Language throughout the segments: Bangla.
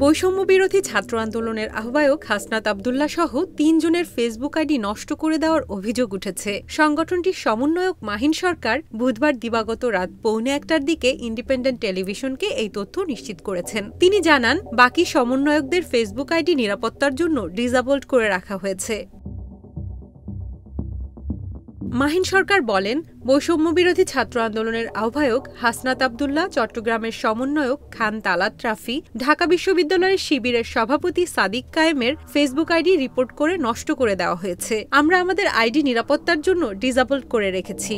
বৈষম্য বিরোধী ছাত্র আন্দোলনের আহ্বায়ক হাসনাত আব্দুল্লাহ সহ ৩ জনের ফেসবুক আইডি নষ্ট করে দেওয়ার অভিযোগ উঠেছে। সংগঠনটির সমন্বয়ক মাহিন সরকার বুধবার দিবাগত রাত ১:৩০টার দিকে ইন্ডিপেন্ডেন্ট টেলিভিশনকে এই তথ্য নিশ্চিত করেছেন। তিনি জানান, বাকি সমন্বয়কদের ফেসবুক আইডি নিরাপত্তার জন্য ডিসেবলড করে রাখা হয়েছে। মাহিন সরকার বলেন, বৈষম্য বিরোধী ছাত্র আন্দোলনের আহ্বায়ক হাসনাত আব্দুল্লাহ, চট্টগ্রামের সমন্বয়ক খান তালাত রাফি, ঢাকা বিশ্ববিদ্যালয়ের শিবিরের সভাপতি সাদিক কায়েমের ফেসবুক আইডি রিপোর্ট করে নষ্ট করে দেওয়া হয়েছে। আমরা আমাদের আইডি নিরাপত্তার জন্য ডিসেবলড করে রেখেছি।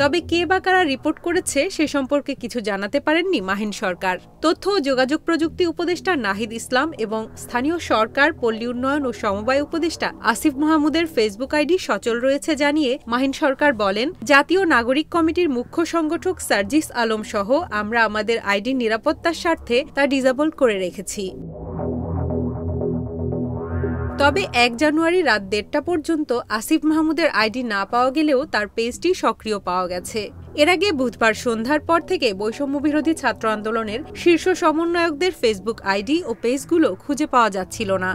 তবে কে বা কারা রিপোর্ট করেছে সে সম্পর্কে কিছু জানাতে পারেননি মাহিন সরকার। তথ্য ও যোগাযোগ প্রযুক্তি উপদেষ্টা নাহিদ ইসলাম এবং স্থানীয় সরকার, পল্লী উন্নয়ন ও সমবায় উপদেষ্টা আসিফ মাহমুদের ফেসবুক আইডি সচল রয়েছে জানিয়ে মাহিন সরকার বলেন, জাতীয় নাগরিক কমিটির মুখ্য সংগঠক সার্জিস আলম সহ আমরা আমাদের আইডির নিরাপত্তার স্বার্থে তা ডিসেবল করে রেখেছি। তবে ১ জানুয়ারি রাত ১:৩০টা পর্যন্ত আসিফ মাহমুদের আইডি না পাওয়া গেলেও তার পেজটি সক্রিয় পাওয়া গেছে। এর আগে বুধবার সন্ধ্যার পর থেকে বৈষম্য বিরোধী ছাত্র আন্দোলনের শীর্ষ সমন্বয়কদের ফেসবুক আইডি ও পেজগুলো খুঁজে পাওয়া যাচ্ছিল না।